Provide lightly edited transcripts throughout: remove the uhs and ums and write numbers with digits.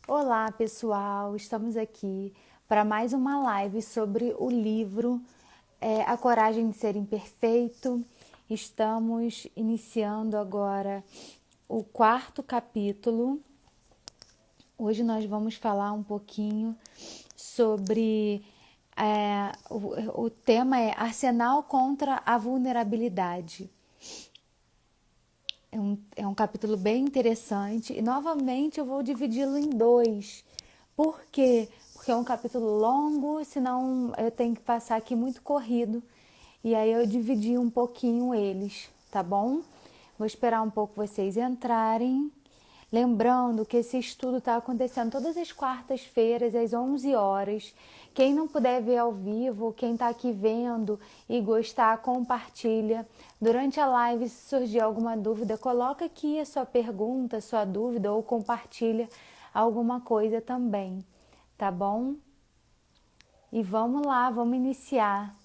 Olá, pessoal! Estamos aqui para mais uma live sobre o livro A Coragem de Ser Imperfeito. Estamos iniciando agora o quarto capítulo. Hoje nós vamos falar um pouquinho sobre o tema é Arsenal contra a Vulnerabilidade. É um capítulo bem interessante e novamente eu vou dividi-lo em dois. Por quê? Porque é um capítulo longo, senão eu tenho que passar aqui muito corrido. E aí eu dividi um pouquinho eles, tá bom? Vou esperar um pouco vocês entrarem. Lembrando que esse estudo está acontecendo todas as quartas-feiras, às 11 horas. Quem não puder ver ao vivo, quem está aqui vendo e gostar, compartilha. Durante a live, se surgir alguma dúvida, coloca aqui a sua pergunta, a sua dúvida ou compartilha alguma coisa também, tá bom? E vamos lá, vamos iniciar.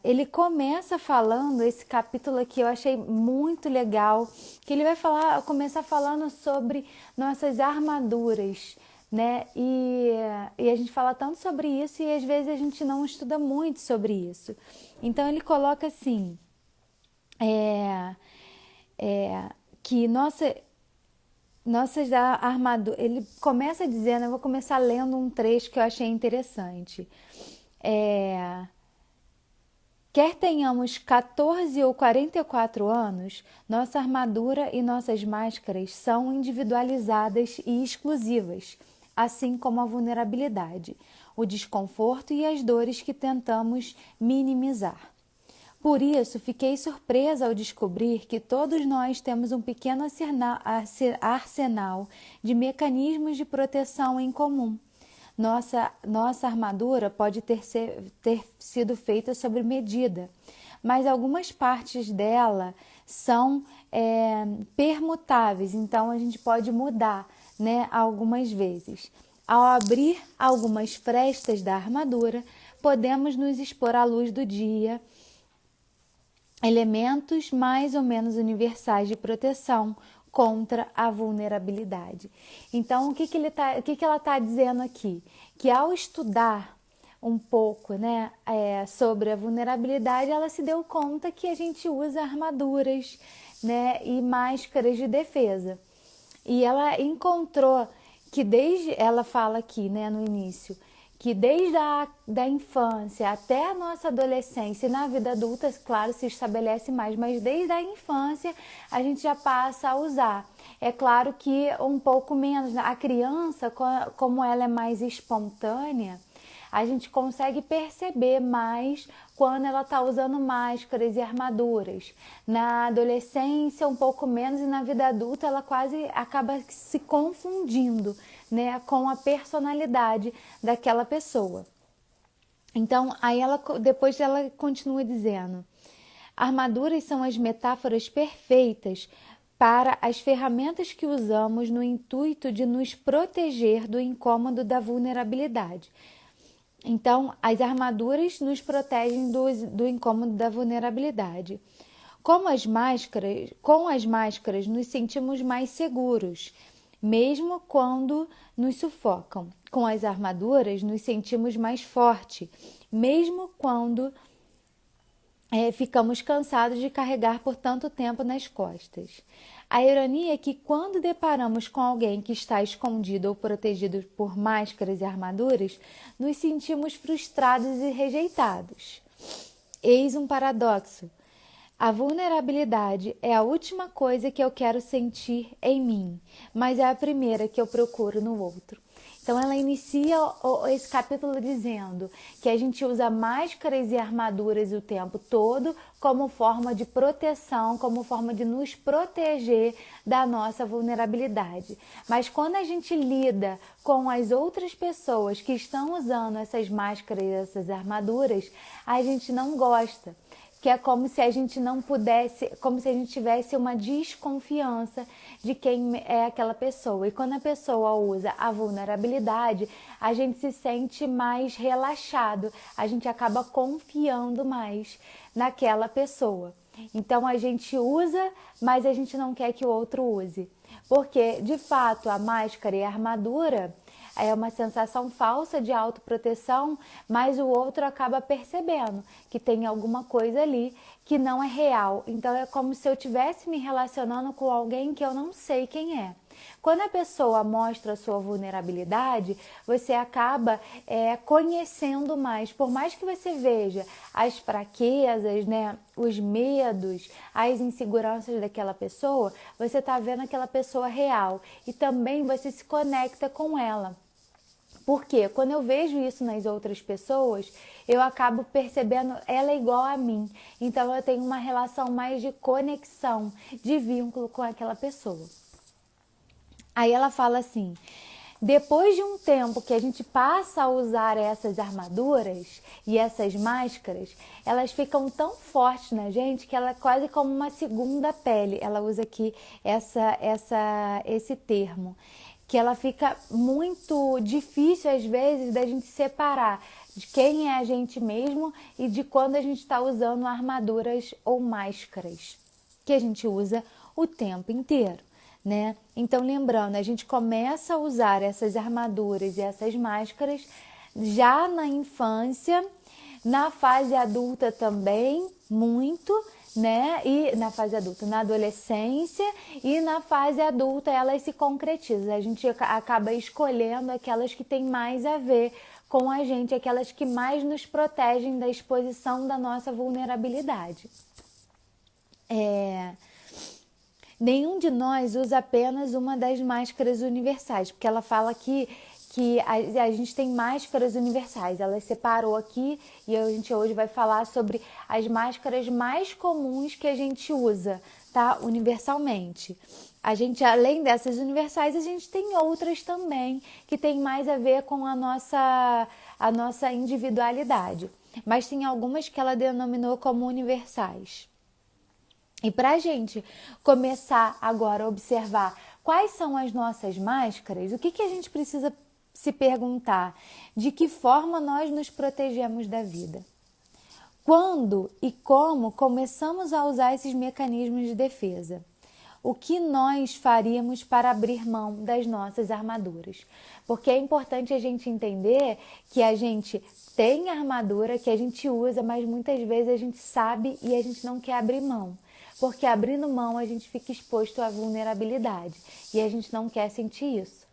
Ele começa falando, esse capítulo aqui eu achei muito legal, que ele vai começar falando sobre nossas armaduras, né? E a gente fala tanto sobre isso e às vezes a gente não estuda muito sobre isso. Então ele coloca assim, que nossas armaduras, ele começa dizendo, eu vou começar lendo um trecho que eu achei interessante. Quer tenhamos 14 ou 44 anos, nossa armadura e nossas máscaras são individualizadas e exclusivas, assim como a vulnerabilidade, o desconforto e as dores que tentamos minimizar. Por isso, fiquei surpresa ao descobrir que todos nós temos um pequeno arsenal de mecanismos de proteção em comum. Nossa armadura pode ter sido feita sob medida, mas algumas partes dela são permutáveis, então a gente pode mudar, né, algumas vezes. Ao abrir algumas frestas da armadura, podemos nos expor à luz do dia, elementos mais ou menos universais de proteção contra a vulnerabilidade. Então, o que ela está dizendo aqui? Que ao estudar um pouco, né, sobre a vulnerabilidade, ela se deu conta que a gente usa armaduras, né, e máscaras de defesa. E ela encontrou que ela fala aqui, né, no início, que desde da infância até a nossa adolescência e na vida adulta, claro, se estabelece mais, mas desde a infância a gente já passa a usar. É claro que um pouco menos. A criança, como ela é mais espontânea, a gente consegue perceber mais quando ela está usando máscaras e armaduras. Na adolescência, um pouco menos, e na vida adulta, ela quase acaba se confundindo, né, com a personalidade daquela pessoa. Então, aí depois ela continua dizendo: armaduras são as metáforas perfeitas para as ferramentas que usamos no intuito de nos proteger do incômodo da vulnerabilidade. Então, as armaduras nos protegem do incômodo da vulnerabilidade. Com as máscaras nos sentimos mais seguros, mesmo quando nos sufocam. Com as armaduras nos sentimos mais fortes, mesmo quando ficamos cansados de carregar por tanto tempo nas costas. A ironia é que quando deparamos com alguém que está escondido ou protegido por máscaras e armaduras, nos sentimos frustrados e rejeitados. Eis um paradoxo. A vulnerabilidade é a última coisa que eu quero sentir em mim, mas é a primeira que eu procuro no outro. Então ela inicia esse capítulo dizendo que a gente usa máscaras e armaduras o tempo todo como forma de proteção, como forma de nos proteger da nossa vulnerabilidade. Mas quando a gente lida com as outras pessoas que estão usando essas máscaras e essas armaduras, a gente não gosta. Que é como se a gente não pudesse, como se a gente tivesse uma desconfiança de quem é aquela pessoa. E quando a pessoa usa a vulnerabilidade, a gente se sente mais relaxado, a gente acaba confiando mais naquela pessoa. Então a gente usa, mas a gente não quer que o outro use. Porque, de fato, a máscara e a armadura é uma sensação falsa de autoproteção, mas o outro acaba percebendo que tem alguma coisa ali que não é real. Então é como se eu estivesse me relacionando com alguém que eu não sei quem é. Quando a pessoa mostra a sua vulnerabilidade, você acaba conhecendo mais. Por mais que você veja as fraquezas, né, os medos, as inseguranças daquela pessoa, você está vendo aquela pessoa real e também você se conecta com ela. Porque quando eu vejo isso nas outras pessoas, eu acabo percebendo ela é igual a mim. Então eu tenho uma relação mais de conexão, de vínculo com aquela pessoa. Aí ela fala assim: depois de um tempo que a gente passa a usar essas armaduras e essas máscaras, elas ficam tão fortes na gente que ela é quase como uma segunda pele. Ela usa aqui esse termo, que ela fica muito difícil às vezes da gente separar de quem é a gente mesmo e de quando a gente está usando armaduras ou máscaras, que a gente usa o tempo inteiro. Né? Então, lembrando, a gente começa a usar essas armaduras e essas máscaras já na infância, na fase adulta também, muito, né? E na fase adulta, na adolescência e na fase adulta elas se concretizam. A gente acaba escolhendo aquelas que têm mais a ver com a gente, aquelas que mais nos protegem da exposição da nossa vulnerabilidade. Nenhum de nós usa apenas uma das máscaras universais, porque ela fala aqui que a gente tem máscaras universais. Ela separou aqui e a gente hoje vai falar sobre as máscaras mais comuns que a gente usa, tá? Universalmente. A gente, além dessas universais, a gente tem outras também que tem mais a ver com a nossa individualidade. Mas tem algumas que ela denominou como universais. E para a gente começar agora a observar quais são as nossas máscaras, o que a gente precisa se perguntar? De que forma nós nos protegemos da vida? Quando e como começamos a usar esses mecanismos de defesa? O que nós faríamos para abrir mão das nossas armaduras? Porque é importante a gente entender que a gente tem armadura, que a gente usa, mas muitas vezes a gente sabe e a gente não quer abrir mão. Porque abrindo mão a gente fica exposto à vulnerabilidade e a gente não quer sentir isso.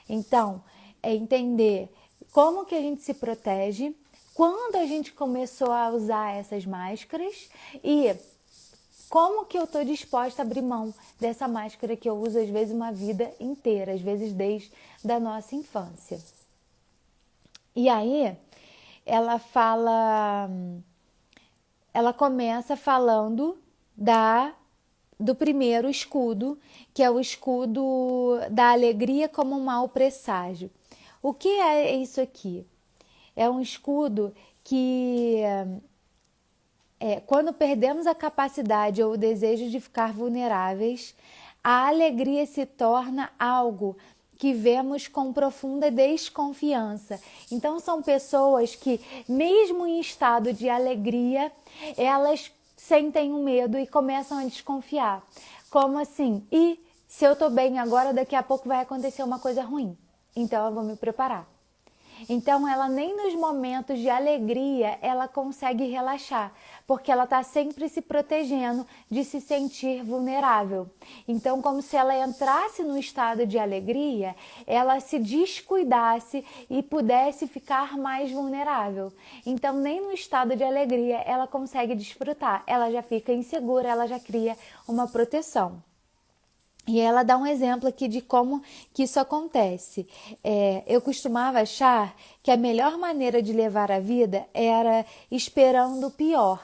Então, é entender como que a gente se protege, quando a gente começou a usar essas máscaras e como que eu estou disposta a abrir mão dessa máscara que eu uso às vezes uma vida inteira, às vezes desde a nossa infância. E aí, ela começa falando do primeiro escudo, que é o escudo da alegria como um mau presságio. O que é isso aqui? É um escudo que, quando perdemos a capacidade ou o desejo de ficar vulneráveis, a alegria se torna algo que vemos com profunda desconfiança. Então, são pessoas que, mesmo em estado de alegria, elas sentem um medo e começam a desconfiar. Como assim? E se eu tô bem agora, daqui a pouco vai acontecer uma coisa ruim. Então eu vou me preparar. Então ela nem nos momentos de alegria ela consegue relaxar, porque ela está sempre se protegendo de se sentir vulnerável. Então, como se ela entrasse no estado de alegria, ela se descuidasse e pudesse ficar mais vulnerável. Então, nem no estado de alegria ela consegue desfrutar, ela já fica insegura, ela já cria uma proteção. E ela dá um exemplo aqui de como que isso acontece. Eu costumava achar que a melhor maneira de levar a vida era esperando o pior.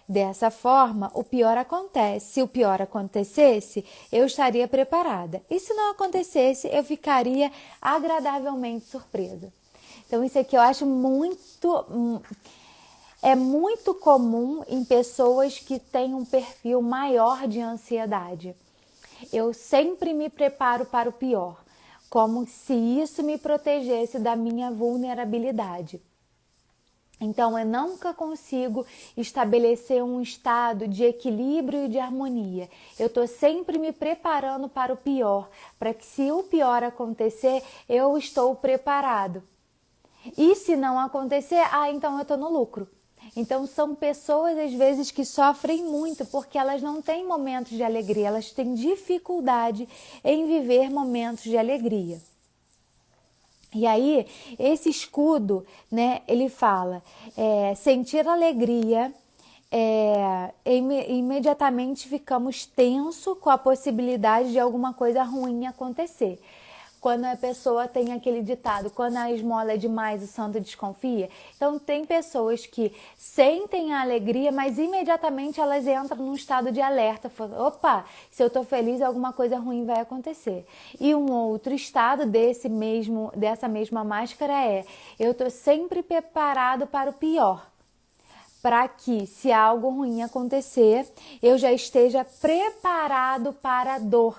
Dessa forma, o pior acontece. Se o pior acontecesse, eu estaria preparada. E se não acontecesse, eu ficaria agradavelmente surpresa. Então, isso aqui eu acho é muito comum em pessoas que têm um perfil maior de ansiedade. Eu sempre me preparo para o pior, como se isso me protegesse da minha vulnerabilidade. Então, eu nunca consigo estabelecer um estado de equilíbrio e de harmonia. Eu estou sempre me preparando para o pior, para que se o pior acontecer, eu estou preparado. E se não acontecer, então eu estou no lucro. Então, são pessoas, às vezes, que sofrem muito porque elas não têm momentos de alegria, elas têm dificuldade em viver momentos de alegria. E aí, esse escudo, né, ele fala, sentir alegria, imediatamente ficamos tenso com a possibilidade de alguma coisa ruim acontecer. Quando a pessoa tem aquele ditado, quando a esmola é demais, o santo desconfia. Então, tem pessoas que sentem a alegria, mas imediatamente elas entram num estado de alerta. Falam, opa, se eu estou feliz, alguma coisa ruim vai acontecer. E um outro estado dessa mesma máscara eu estou sempre preparado para o pior. Para que, se algo ruim acontecer, eu já esteja preparado para a dor.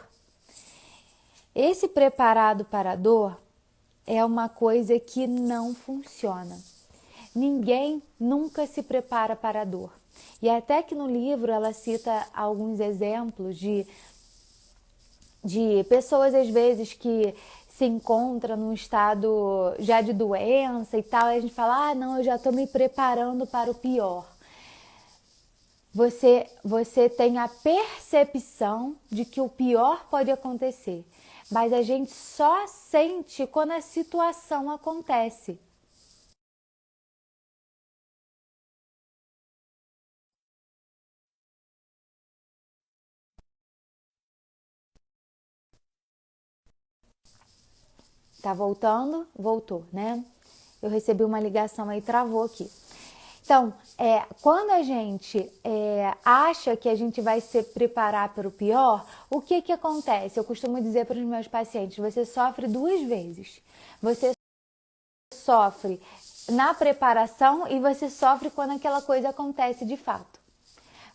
Esse preparado para a dor é uma coisa que não funciona. Ninguém nunca se prepara para a dor. E até que no livro ela cita alguns exemplos de pessoas, às vezes, que se encontram num estado já de doença e tal, e a gente fala, não, eu já estou me preparando para o pior. Você tem a percepção de que o pior pode acontecer, mas a gente só sente quando a situação acontece. Tá voltando? Voltou, né? Eu recebi uma ligação aí, travou aqui. Então, quando a gente acha que a gente vai se preparar para o pior, o que acontece? Eu costumo dizer para os meus pacientes, você sofre duas vezes. Você sofre na preparação e você sofre quando aquela coisa acontece de fato.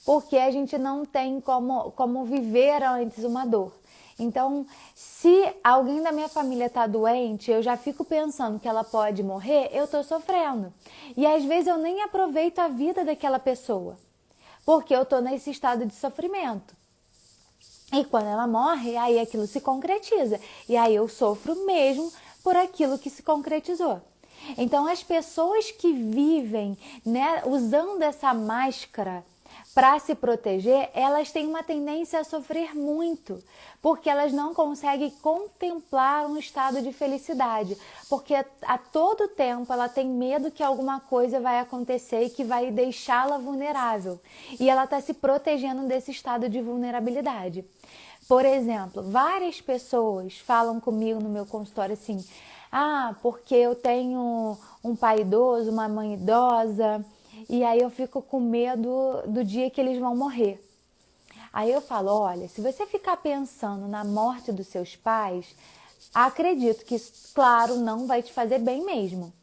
Porque a gente não tem como viver antes uma dor. Então, se alguém da minha família está doente, eu já fico pensando que ela pode morrer, eu estou sofrendo. E às vezes eu nem aproveito a vida daquela pessoa, porque eu estou nesse estado de sofrimento. E quando ela morre, aí aquilo se concretiza. E aí eu sofro mesmo por aquilo que se concretizou. Então, as pessoas que vivem, né, usando essa máscara para se proteger, elas têm uma tendência a sofrer muito, porque elas não conseguem contemplar um estado de felicidade, porque a todo tempo ela tem medo que alguma coisa vai acontecer e que vai deixá-la vulnerável, e ela está se protegendo desse estado de vulnerabilidade. Por exemplo, várias pessoas falam comigo no meu consultório assim, porque eu tenho um pai idoso, uma mãe idosa, e aí eu fico com medo do dia que eles vão morrer. Aí eu falo, olha, se você ficar pensando na morte dos seus pais, acredito que, claro, não vai te fazer bem mesmo.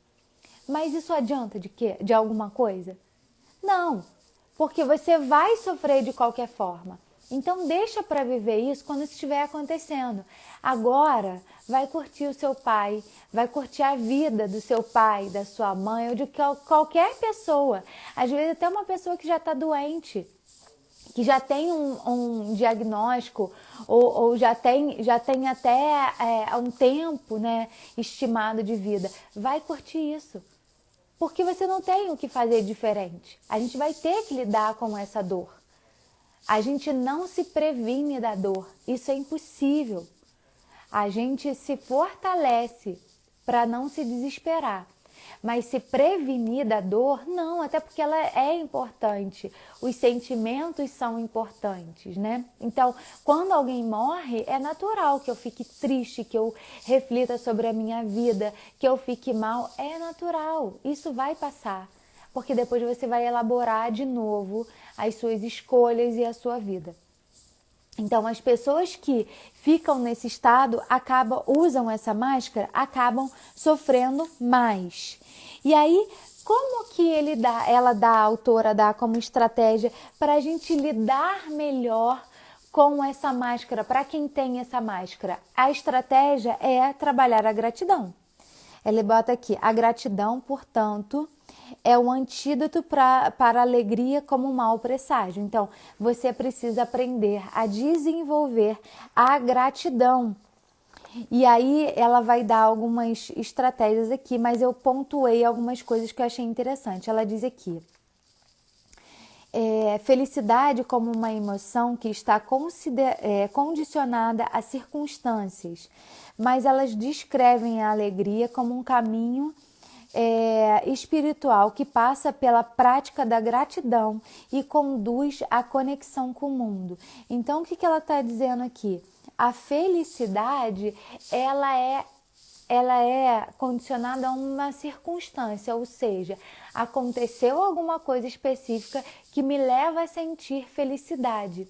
Mas isso adianta de quê? De alguma coisa? Não, porque você vai sofrer de qualquer forma. Então deixa para viver isso quando estiver acontecendo. Agora vai curtir o seu pai, vai curtir a vida do seu pai, da sua mãe ou de qualquer pessoa. Às vezes até uma pessoa que já está doente, que já tem um diagnóstico ou já tem até um tempo, né, estimado de vida. Vai curtir isso. Porque você não tem o que fazer diferente. A gente vai ter que lidar com essa dor. A gente não se previne da dor. Isso é impossível. A gente se fortalece para não se desesperar. Mas se prevenir da dor, não, até porque ela é importante. Os sentimentos são importantes, né? Então, quando alguém morre, é natural que eu fique triste, que eu reflita sobre a minha vida, que eu fique mal. É natural, isso vai passar. Porque depois você vai elaborar de novo as suas escolhas e a sua vida. Então, as pessoas que ficam nesse estado, usam essa máscara, acabam sofrendo mais. E aí, como que a autora dá como estratégia para a gente lidar melhor com essa máscara, para quem tem essa máscara? A estratégia é trabalhar a gratidão. Ele bota aqui, a gratidão, portanto, é o antídoto para a alegria como um mau presságio. Então, você precisa aprender a desenvolver a gratidão. E aí ela vai dar algumas estratégias aqui, mas eu pontuei algumas coisas que eu achei interessante. Ela diz aqui: felicidade como uma emoção que está condicionada a circunstâncias, mas elas descrevem a alegria como um caminho espiritual que passa pela prática da gratidão e conduz à conexão com o mundo. Então, o que ela está dizendo aqui? A felicidade, ela é condicionada a uma circunstância, ou seja, aconteceu alguma coisa específica que me leva a sentir felicidade.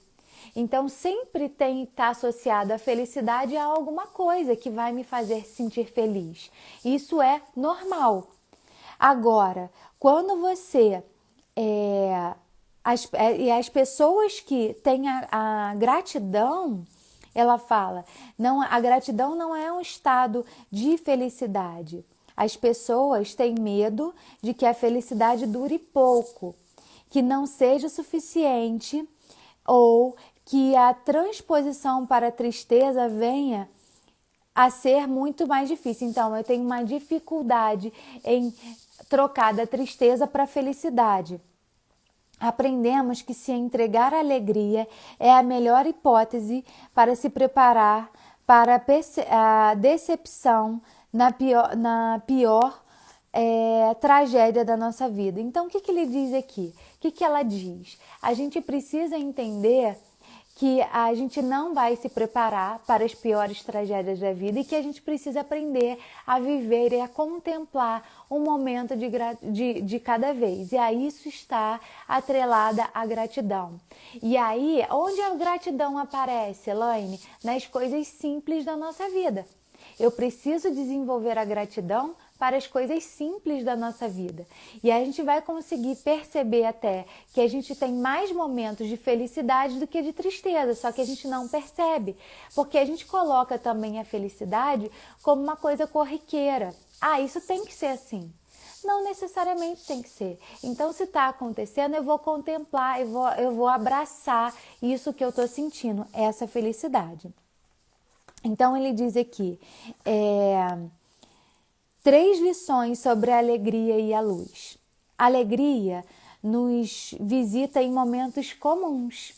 Então, sempre tem que estar associado a felicidade a alguma coisa que vai me fazer sentir feliz. Isso é normal. Agora, quando você... as pessoas que têm a gratidão, ela fala, não, a gratidão não é um estado de felicidade. As pessoas têm medo de que a felicidade dure pouco, que não seja suficiente ou que a transposição para a tristeza venha a ser muito mais difícil. Então, eu tenho uma dificuldade em trocar da tristeza para a felicidade. Aprendemos que se entregar à alegria é a melhor hipótese para se preparar para a decepção na pior tragédia da nossa vida. Então, o que ele diz aqui? O que ela diz? A gente precisa entender que a gente não vai se preparar para as piores tragédias da vida e que a gente precisa aprender a viver e a contemplar um momento de cada vez. E a isso está atrelada a gratidão. E aí, onde a gratidão aparece, Elaine? Nas coisas simples da nossa vida. Eu preciso desenvolver a gratidão para as coisas simples da nossa vida. E a gente vai conseguir perceber até que a gente tem mais momentos de felicidade do que de tristeza, só que a gente não percebe, porque a gente coloca também a felicidade como uma coisa corriqueira. Ah, isso tem que ser assim. Não necessariamente tem que ser. Então, se está acontecendo, eu vou contemplar, eu vou abraçar isso que eu estou sentindo, essa felicidade. Então, ele diz aqui, 3 lições sobre a alegria e a luz. A alegria nos visita em momentos comuns.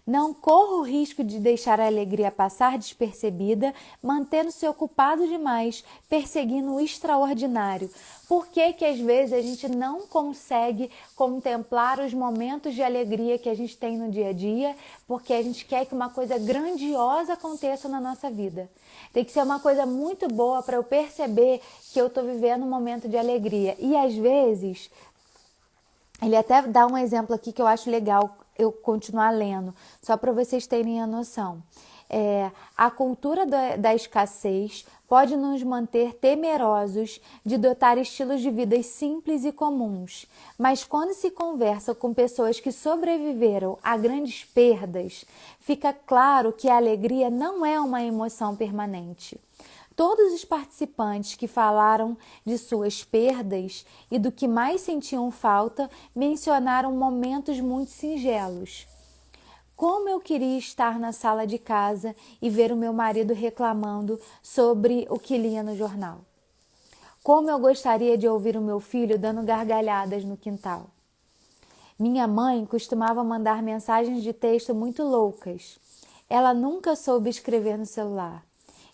Não corra o risco de deixar a alegria passar despercebida, mantendo-se ocupado demais, perseguindo o extraordinário. Por que às vezes a gente não consegue contemplar os momentos de alegria que a gente tem no dia a dia? Porque a gente quer que uma coisa grandiosa aconteça na nossa vida. Tem que ser uma coisa muito boa para eu perceber que eu estou vivendo um momento de alegria. E às vezes, ele até dá um exemplo aqui que eu acho legal eu continuar lendo, só para vocês terem a noção. A cultura da escassez pode nos manter temerosos de adotar estilos de vida simples e comuns, mas quando se conversa com pessoas que sobreviveram a grandes perdas, fica claro que a alegria não é uma emoção permanente. Todos os participantes que falaram de suas perdas e do que mais sentiam falta mencionaram momentos muito singelos. Como eu queria estar na sala de casa e ver o meu marido reclamando sobre o que lia no jornal. Como eu gostaria de ouvir o meu filho dando gargalhadas no quintal. Minha mãe costumava mandar mensagens de texto muito loucas. Ela nunca soube escrever no celular.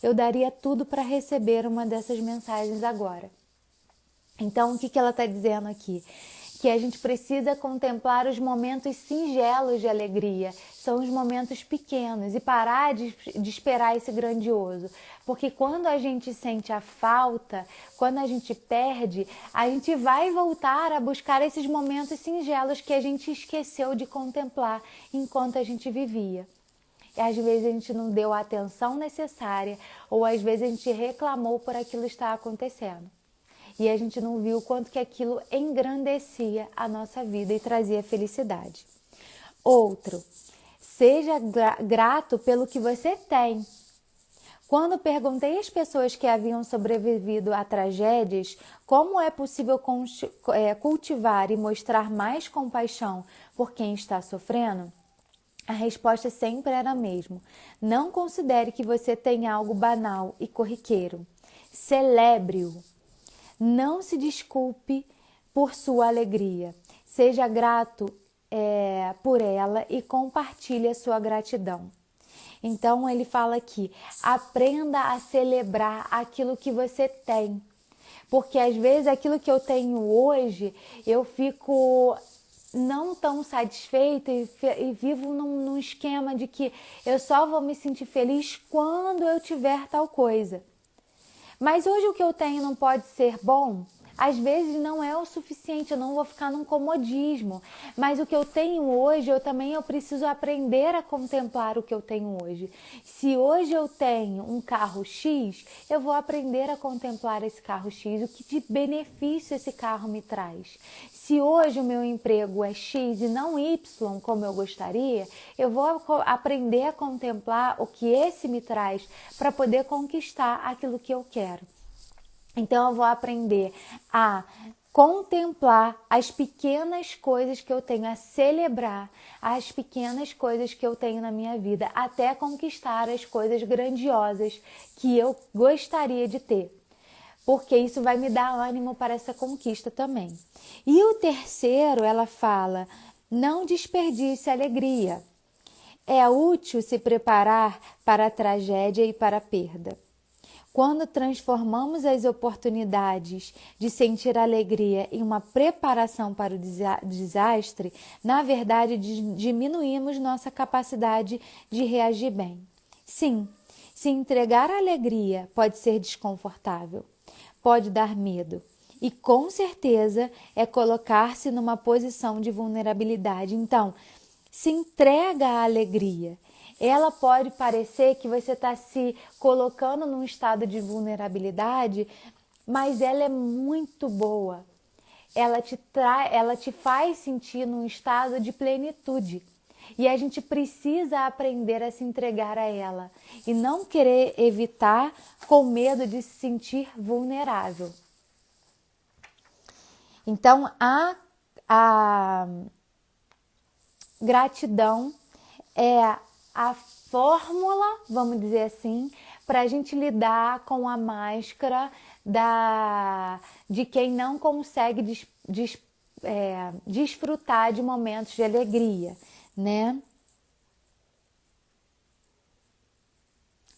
Eu daria tudo para receber uma dessas mensagens agora. Então, o que ela está dizendo aqui? Que a gente precisa contemplar os momentos singelos de alegria, são os momentos pequenos, e parar de esperar esse grandioso. Porque quando a gente sente a falta, quando a gente perde, a gente vai voltar a buscar esses momentos singelos que a gente esqueceu de contemplar enquanto a gente vivia. E às vezes a gente não deu a atenção necessária, ou às vezes a gente reclamou por aquilo estar acontecendo. E a gente não viu o quanto que aquilo engrandecia a nossa vida e trazia felicidade. Outro, seja grato pelo que você tem. Quando perguntei às pessoas que haviam sobrevivido a tragédias como é possível cultivar e mostrar mais compaixão por quem está sofrendo, a resposta sempre era a mesma. Não considere que você tem algo banal e corriqueiro. Celebre-o. Não se desculpe por sua alegria. Seja grato por ela e compartilhe a sua gratidão. Então ele fala aqui, aprenda a celebrar aquilo que você tem. Porque às vezes aquilo que eu tenho hoje, eu fico não tão satisfeita e vivo num esquema de que eu só vou me sentir feliz quando eu tiver tal coisa. Mas hoje o que eu tenho não pode ser bom? Às vezes não é o suficiente, eu não vou ficar num comodismo. Mas o que eu tenho hoje, eu preciso aprender a contemplar o que eu tenho hoje. Se hoje eu tenho um carro X, eu vou aprender a contemplar esse carro X, o que de benefício esse carro me traz. Se hoje o meu emprego é X e não Y, como eu gostaria, eu vou aprender a contemplar o que esse me traz para poder conquistar aquilo que eu quero. Então eu vou aprender a contemplar as pequenas coisas que eu tenho, a celebrar as pequenas coisas que eu tenho na minha vida, até conquistar as coisas grandiosas que eu gostaria de ter. Porque isso vai me dar ânimo para essa conquista também. E o terceiro, ela fala, não desperdice a alegria. É útil se preparar para a tragédia e para a perda. Quando transformamos as oportunidades de sentir alegria em uma preparação para o desastre, na verdade diminuímos nossa capacidade de reagir bem. Sim, se entregar à alegria pode ser desconfortável, pode dar medo e com certeza é colocar-se numa posição de vulnerabilidade. Então, se entrega à alegria. Ela pode parecer que você está se colocando num estado de vulnerabilidade, mas ela é muito boa. Ela te faz sentir num estado de plenitude. E a gente precisa aprender a se entregar a ela e não querer evitar com medo de se sentir vulnerável. Então, a gratidão é a fórmula, vamos dizer assim, para a gente lidar com a máscara de quem não consegue desfrutar de momentos de alegria, né?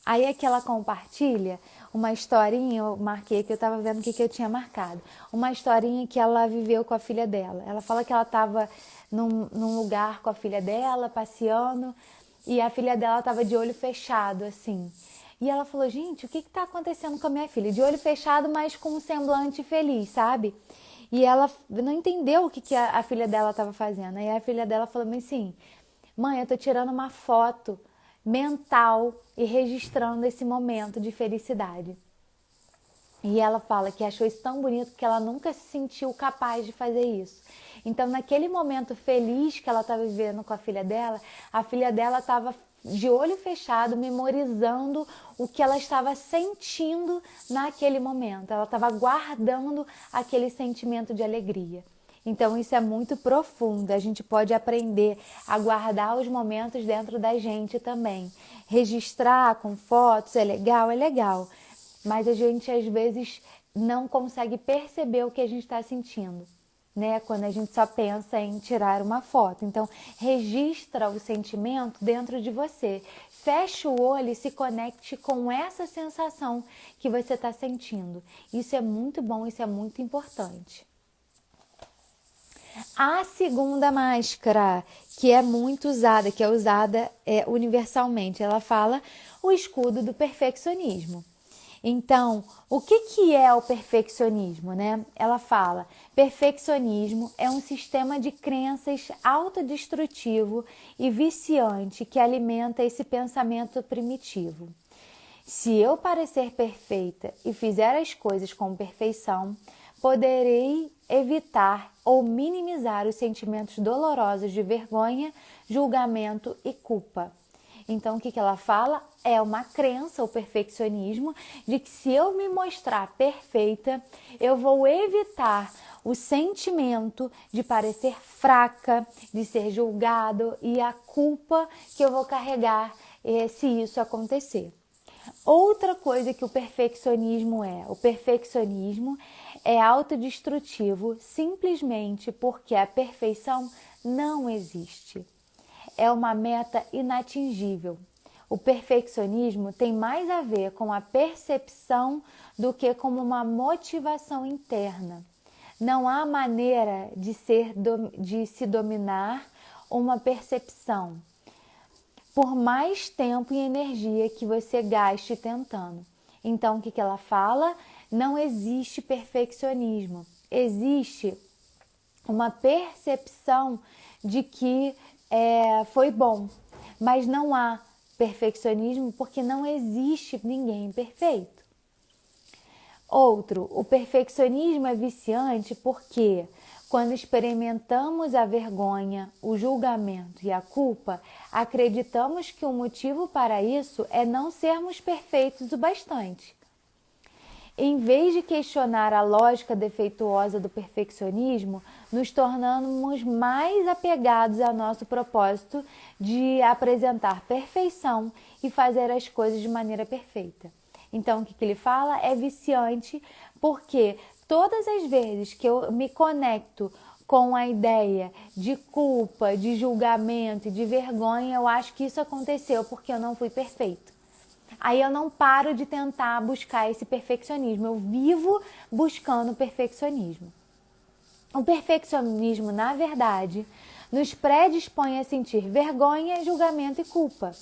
Aí aqui ela compartilha uma historinha, eu marquei que eu estava vendo o que eu tinha marcado. Uma historinha que ela viveu com a filha dela. Ela fala que ela estava num lugar com a filha dela, passeando, e a filha dela estava de olho fechado, assim. E ela falou, gente, o que está acontecendo com a minha filha? De olho fechado, mas com um semblante feliz, sabe? E ela não entendeu o que a filha dela estava fazendo. Aí a filha dela falou assim, mãe, eu tô tirando uma foto mental e registrando esse momento de felicidade. E ela fala que achou isso tão bonito que ela nunca se sentiu capaz de fazer isso. Então, naquele momento feliz que ela estava vivendo com a filha dela estava de olho fechado, memorizando o que ela estava sentindo naquele momento. Ela estava guardando aquele sentimento de alegria. Então, isso é muito profundo. A gente pode aprender a guardar os momentos dentro da gente também. Registrar com fotos é legal. Mas a gente, às vezes, não consegue perceber o que a gente está sentindo, né? Quando a gente só pensa em tirar uma foto. Então, registra o sentimento dentro de você. Feche o olho e se conecte com essa sensação que você está sentindo. Isso é muito bom, isso é muito importante. A segunda máscara, que é muito usada, que é usada universalmente, ela fala o escudo do perfeccionismo. Então, o que é o perfeccionismo, né? Ela fala, perfeccionismo é um sistema de crenças autodestrutivo e viciante que alimenta esse pensamento primitivo. Se eu parecer perfeita e fizer as coisas com perfeição, poderei evitar ou minimizar os sentimentos dolorosos de vergonha, julgamento e culpa. Então, o que ela fala? É uma crença, o perfeccionismo, de que se eu me mostrar perfeita, eu vou evitar o sentimento de parecer fraca, de ser julgado e a culpa que eu vou carregar se isso acontecer. Outra coisa que o perfeccionismo é autodestrutivo simplesmente porque a perfeição não existe. É uma meta inatingível. O perfeccionismo tem mais a ver com a percepção do que com uma motivação interna. Não há maneira de se dominar uma percepção, por mais tempo e energia que você gaste tentando. Então, o que ela fala? Não existe perfeccionismo. Existe uma percepção de que foi bom, mas não há perfeccionismo porque não existe ninguém perfeito. Outro, o perfeccionismo é viciante porque quando experimentamos a vergonha, o julgamento e a culpa, acreditamos que o motivo para isso é não sermos perfeitos o bastante. Em vez de questionar a lógica defeituosa do perfeccionismo, nos tornamos mais apegados ao nosso propósito de apresentar perfeição e fazer as coisas de maneira perfeita. Então, o que ele fala? É viciante porque todas as vezes que eu me conecto com a ideia de culpa, de julgamento e de vergonha, eu acho que isso aconteceu porque eu não fui perfeito. Aí eu não paro de tentar buscar esse perfeccionismo, eu vivo buscando perfeccionismo. O perfeccionismo, na verdade, nos predispõe a sentir vergonha, julgamento e culpa,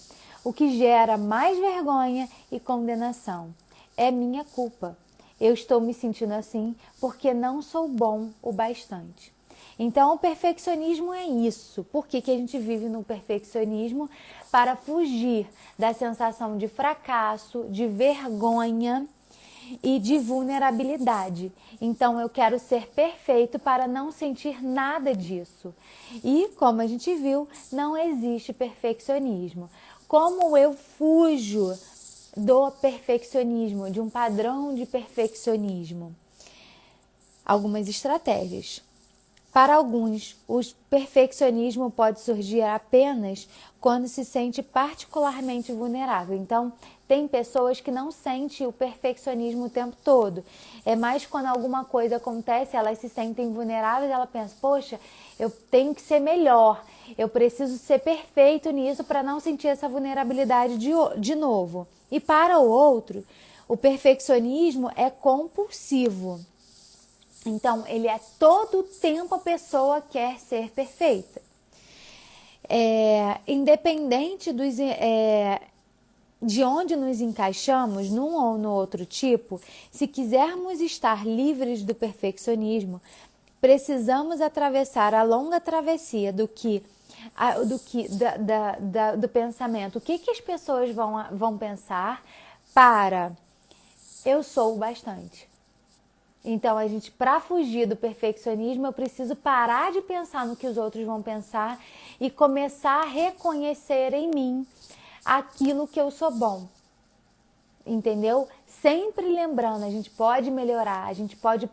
o que gera mais vergonha e condenação. É minha culpa. Eu estou me sentindo assim porque não sou bom o bastante. Então, o perfeccionismo é isso. Por que a gente vive no perfeccionismo? Para fugir da sensação de fracasso, de vergonha e de vulnerabilidade. Então, eu quero ser perfeito para não sentir nada disso. E, como a gente viu, não existe perfeccionismo. Como eu fujo do perfeccionismo, de um padrão de perfeccionismo? Algumas estratégias. Para alguns, o perfeccionismo pode surgir apenas quando se sente particularmente vulnerável. Então, tem pessoas que não sentem o perfeccionismo o tempo todo. É mais quando alguma coisa acontece, elas se sentem vulneráveis, ela pensa, poxa, eu tenho que ser melhor, eu preciso ser perfeito nisso para não sentir essa vulnerabilidade de novo. E para o outro, o perfeccionismo é compulsivo. Então, ele é todo o tempo a pessoa quer ser perfeita. Independente de onde nos encaixamos, num ou no outro tipo, se quisermos estar livres do perfeccionismo, precisamos atravessar a longa travessia do pensamento. O que as pessoas vão pensar para eu sou o bastante. Então, para fugir do perfeccionismo, eu preciso parar de pensar no que os outros vão pensar e começar a reconhecer em mim aquilo que eu sou bom. Entendeu? Sempre lembrando, a gente pode melhorar, a gente pode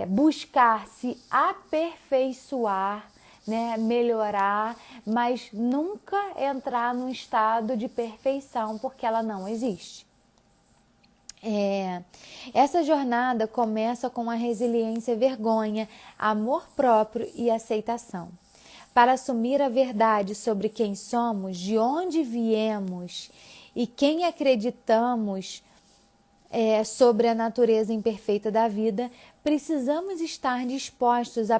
buscar se aperfeiçoar, né? Melhorar, mas nunca entrar num estado de perfeição, porque ela não existe. Essa jornada começa com a resiliência, vergonha, amor próprio e aceitação. Para assumir a verdade sobre quem somos, de onde viemos e quem acreditamos sobre a natureza imperfeita da vida, precisamos estar dispostos a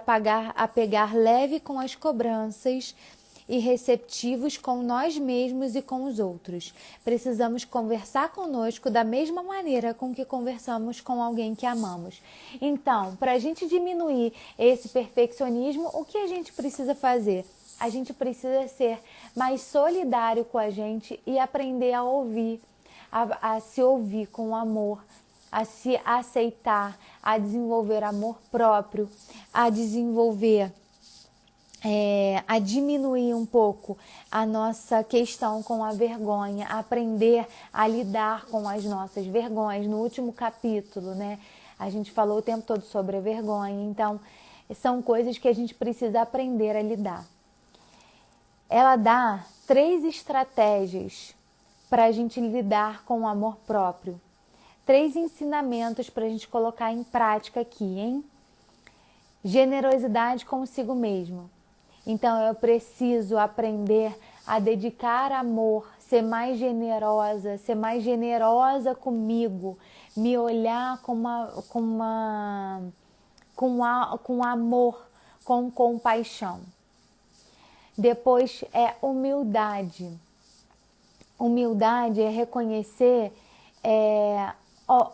pegar leve com as cobranças e receptivos com nós mesmos e com os outros. Precisamos conversar conosco da mesma maneira com que conversamos com alguém que amamos. Então, para a gente diminuir esse perfeccionismo, o que a gente precisa fazer? A gente precisa ser mais solidário com a gente e aprender a ouvir, a se ouvir com amor, a se aceitar, a desenvolver amor próprio, a desenvolver a diminuir um pouco a nossa questão com a vergonha, aprender a lidar com as nossas vergonhas. No último capítulo, né, a gente falou o tempo todo sobre a vergonha, então são coisas que a gente precisa aprender a lidar. Ela dá 3 estratégias para a gente lidar com o amor próprio. 3 ensinamentos para a gente colocar em prática aqui, hein? Generosidade consigo mesmo. Então eu preciso aprender a dedicar amor, ser mais generosa comigo, me olhar com amor, com compaixão. Depois é humildade. Humildade é reconhecer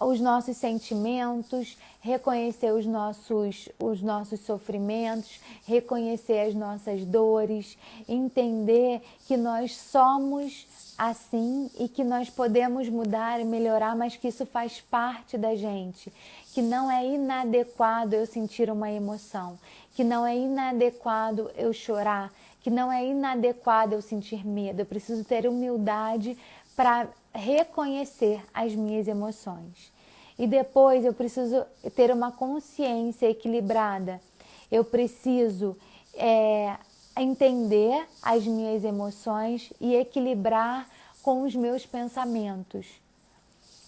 os nossos sentimentos, reconhecer os nossos sofrimentos, reconhecer as nossas dores, entender que nós somos assim e que nós podemos mudar e melhorar, mas que isso faz parte da gente, que não é inadequado eu sentir uma emoção, que não é inadequado eu chorar, que não é inadequado eu sentir medo. Eu preciso ter humildade para reconhecer as minhas emoções. E depois eu preciso ter uma consciência equilibrada. Eu preciso entender as minhas emoções e equilibrar com os meus pensamentos.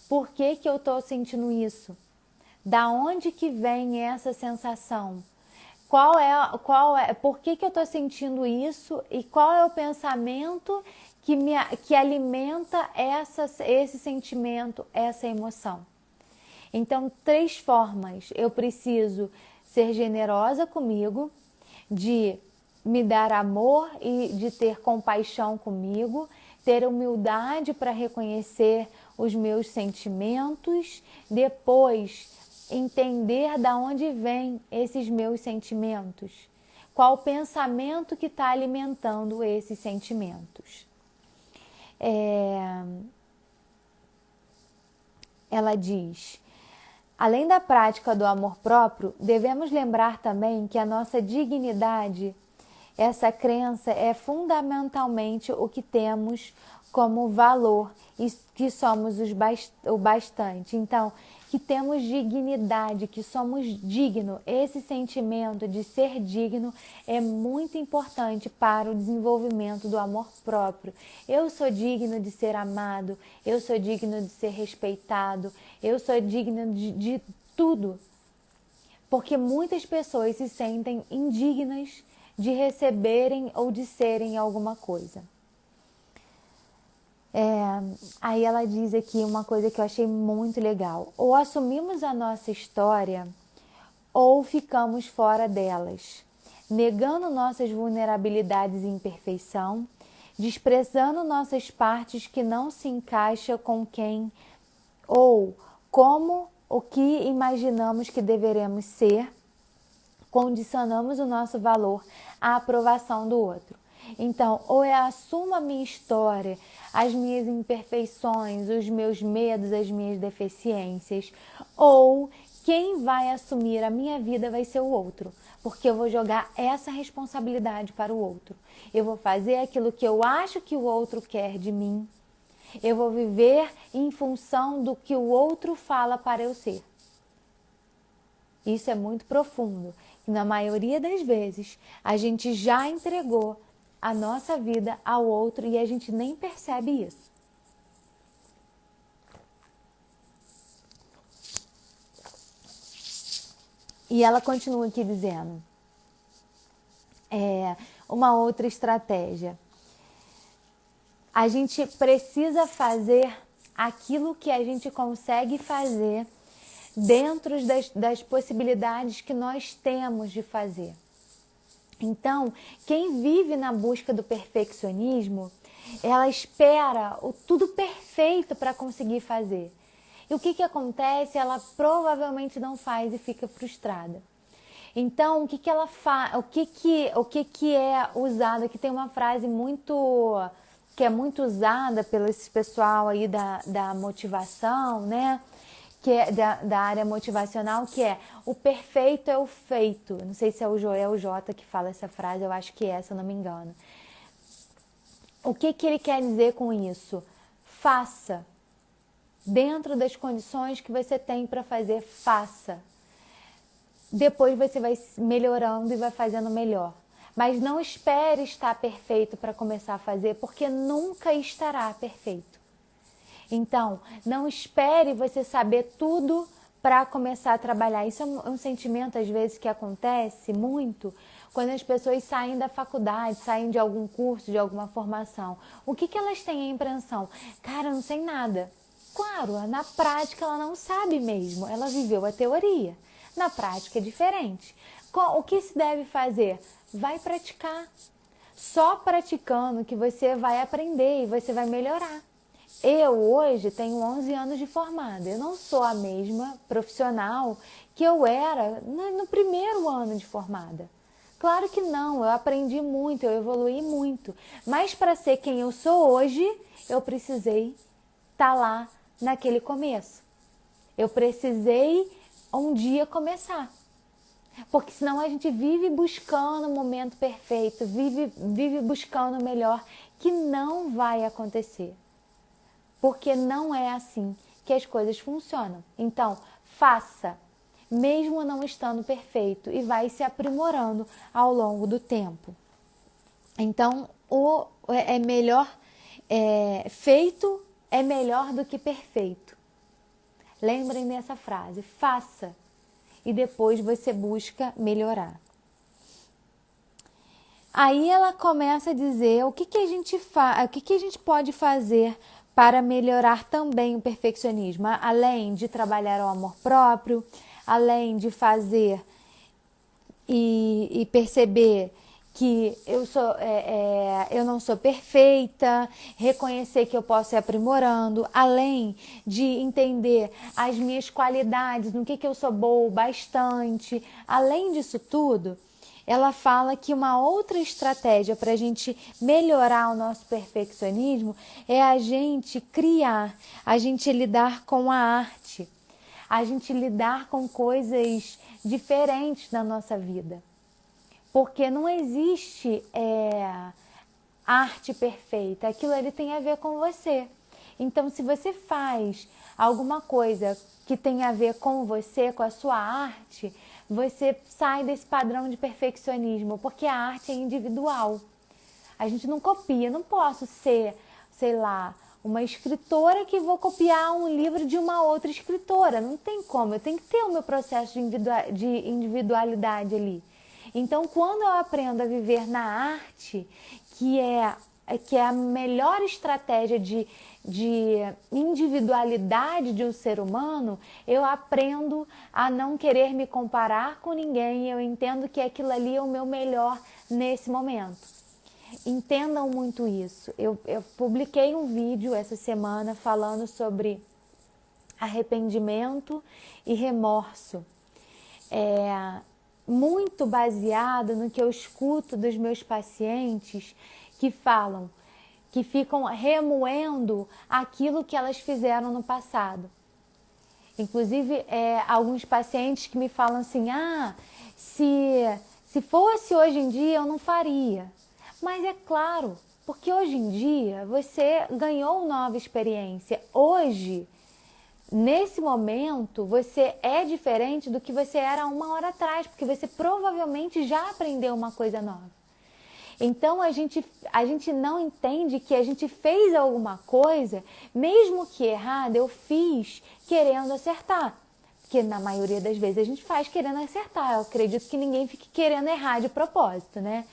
Por que eu estou sentindo isso? Da onde que vem essa sensação? Por que eu estou sentindo isso e qual é o pensamento que alimenta esse sentimento, essa emoção? Então, 3 formas. Eu preciso ser generosa comigo, de me dar amor e de ter compaixão comigo, ter humildade para reconhecer os meus sentimentos, depois entender de onde vêm esses meus sentimentos, qual o pensamento que está alimentando esses sentimentos. Ela diz: além da prática do amor próprio, devemos lembrar também que a nossa dignidade, essa crença é fundamentalmente o que temos como valor e que somos o bastante. Então, que temos dignidade, que somos dignos. Esse sentimento de ser digno é muito importante para o desenvolvimento do amor próprio. Eu sou digno de ser amado, eu sou digno de ser respeitado, eu sou digno de tudo. Porque muitas pessoas se sentem indignas de receberem ou de serem alguma coisa. Aí ela diz aqui uma coisa que eu achei muito legal. Ou assumimos a nossa história ou ficamos fora delas, negando nossas vulnerabilidades e imperfeição, desprezando nossas partes que não se encaixam com quem ou como o que imaginamos que deveremos ser, condicionamos o nosso valor à aprovação do outro. Então, ou eu assumo a minha história, as minhas imperfeições, os meus medos, as minhas deficiências, ou quem vai assumir a minha vida vai ser o outro, porque eu vou jogar essa responsabilidade para o outro. Eu vou fazer aquilo que eu acho que o outro quer de mim. Eu vou viver em função do que o outro fala para eu ser. Isso é muito profundo. E na maioria das vezes, a gente já entregou a nossa vida ao outro e a gente nem percebe isso. E ela continua aqui dizendo, uma outra estratégia. A gente precisa fazer aquilo que a gente consegue fazer dentro das possibilidades que nós temos de fazer. Então, quem vive na busca do perfeccionismo, ela espera o tudo perfeito para conseguir fazer. E o que acontece? Ela provavelmente não faz e fica frustrada. Então, o que ela faz? O que é usado? Aqui tem uma frase que é muito usada pelo esse pessoal aí da motivação, né? que é da área motivacional, que é o perfeito é o feito. Não sei se é o Joel J que fala essa frase, eu acho que é, se eu não me engano. O que ele quer dizer com isso? Faça. Dentro das condições que você tem para fazer, faça. Depois você vai melhorando e vai fazendo melhor. Mas não espere estar perfeito para começar a fazer, porque nunca estará perfeito. Então, não espere você saber tudo para começar a trabalhar. Isso é um sentimento, às vezes, que acontece muito quando as pessoas saem da faculdade, saem de algum curso, de alguma formação. O que elas têm a impressão? Cara, eu não sei nada. Claro, na prática ela não sabe mesmo. Ela viveu a teoria. Na prática é diferente. O que se deve fazer? Vai praticar. Só praticando que você vai aprender e você vai melhorar. Eu hoje tenho 11 anos de formada. Eu não sou a mesma profissional que eu era no primeiro ano de formada. Claro que não, eu aprendi muito, eu evoluí muito. Mas para ser quem eu sou hoje, eu precisei estar lá naquele começo. Eu precisei um dia começar. Porque senão a gente vive buscando o momento perfeito, vive buscando o melhor, que não vai acontecer. Porque não é assim que as coisas funcionam. Então, faça, mesmo não estando perfeito, e vai se aprimorando ao longo do tempo. Então, feito é melhor do que perfeito. Lembrem dessa frase, faça, e depois você busca melhorar. Aí ela começa a dizer o que a gente pode fazer para melhorar também o perfeccionismo, além de trabalhar o amor próprio, além de fazer e perceber que eu não sou perfeita, reconhecer que eu posso ir aprimorando, além de entender as minhas qualidades, no que eu sou boa bastante. Além disso tudo, ela fala que uma outra estratégia para a gente melhorar o nosso perfeccionismo é a gente criar, a gente lidar com a arte, a gente lidar com coisas diferentes na nossa vida. Porque não existe arte perfeita, aquilo ali tem a ver com você. Então, se você faz alguma coisa que tem a ver com você, com a sua arte, você sai desse padrão de perfeccionismo, porque a arte é individual. A gente não copia, não posso ser, sei lá, uma escritora que vou copiar um livro de uma outra escritora. Não tem como, eu tenho que ter o meu processo de individualidade ali. Então, quando eu aprendo a viver na arte, que é a melhor estratégia de individualidade de um ser humano, eu aprendo a não querer me comparar com ninguém, eu entendo que aquilo ali é o meu melhor nesse momento. Entendam muito isso. Eu publiquei um vídeo essa semana falando sobre arrependimento e remorso. Muito baseado no que eu escuto dos meus pacientes que falam, que ficam remoendo aquilo que elas fizeram no passado. Inclusive, alguns pacientes que me falam assim, se fosse hoje em dia eu não faria. Mas é claro, porque hoje em dia você ganhou nova experiência. Hoje, nesse momento, você é diferente do que você era 1 hora atrás, porque você provavelmente já aprendeu uma coisa nova. Então, a gente não entende que a gente fez alguma coisa, mesmo que errada, eu fiz querendo acertar. Porque na maioria das vezes a gente faz querendo acertar. Eu acredito que ninguém fique querendo errar de propósito, né?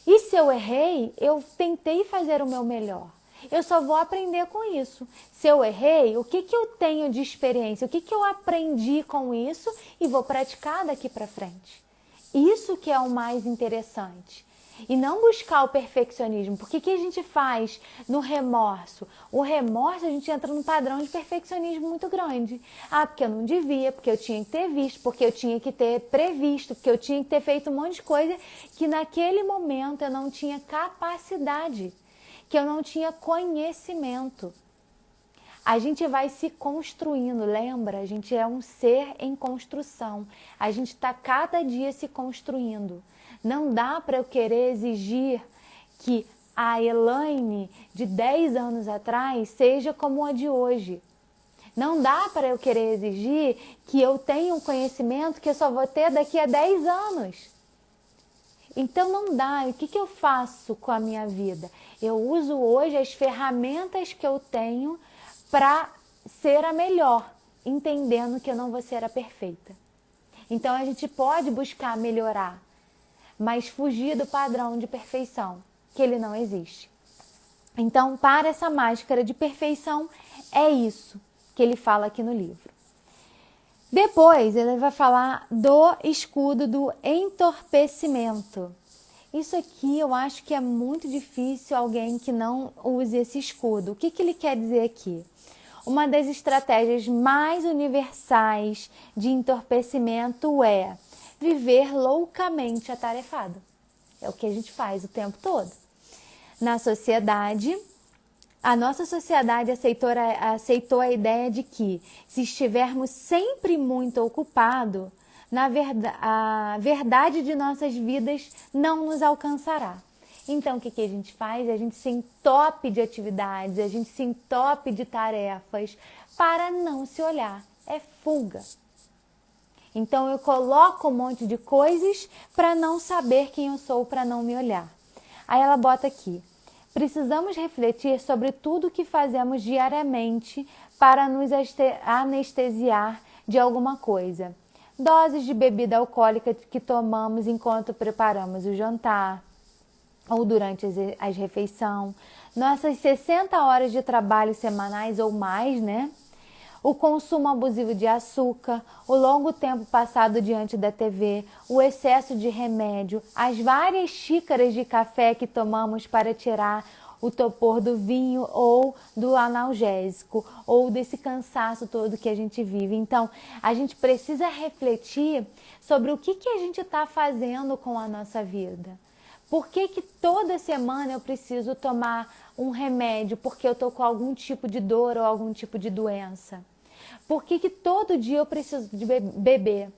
E se eu errei, eu tentei fazer o meu melhor. Eu só vou aprender com isso. Se eu errei, o que eu tenho de experiência? O que eu aprendi com isso e vou praticar daqui para frente? Isso que é o mais interessante. E não buscar o perfeccionismo. Porque o que a gente faz no remorso? O remorso, a gente entra num padrão de perfeccionismo muito grande. Porque eu não devia, porque eu tinha que ter visto, porque eu tinha que ter previsto, porque eu tinha que ter feito um monte de coisa que naquele momento eu não tinha capacidade, que eu não tinha conhecimento. A gente vai se construindo, lembra? A gente é um ser em construção. A gente está cada dia se construindo. Não dá para eu querer exigir que a Elaine de 10 anos atrás seja como a de hoje. Não dá para eu querer exigir que eu tenha um conhecimento que eu só vou ter daqui a 10 anos. Então não dá. O que eu faço com a minha vida? Eu uso hoje as ferramentas que eu tenho para ser a melhor, entendendo que eu não vou ser a perfeita. Então a gente pode buscar melhorar, mas fugir do padrão de perfeição, que ele não existe. Então, para essa máscara de perfeição, é isso que ele fala aqui no livro. Depois, ele vai falar do escudo do entorpecimento. Isso aqui eu acho que é muito difícil alguém que não use esse escudo. O que ele quer dizer aqui? Uma das estratégias mais universais de entorpecimento é viver loucamente atarefado. É o que a gente faz o tempo todo. Na sociedade, a nossa sociedade aceitou a ideia de que, se estivermos sempre muito ocupados, a verdade de nossas vidas não nos alcançará. Então, o que a gente faz? A gente se entope de atividades, a gente se entope de tarefas para não se olhar. É fuga. Então, eu coloco um monte de coisas para não saber quem eu sou, para não me olhar. Aí ela bota aqui: precisamos refletir sobre tudo o que fazemos diariamente para nos anestesiar de alguma coisa. Doses de bebida alcoólica que tomamos enquanto preparamos o jantar ou durante as refeições, nossas 60 horas de trabalho semanais ou mais, né? O consumo abusivo de açúcar, o longo tempo passado diante da TV, o excesso de remédio, as várias xícaras de café que tomamos para tirar o topor do vinho ou do analgésico, ou desse cansaço todo que a gente vive. Então, a gente precisa refletir sobre o que a gente está fazendo com a nossa vida. Por que toda semana eu preciso tomar um remédio porque eu estou com algum tipo de dor ou algum tipo de doença? Por que todo dia eu preciso de beber?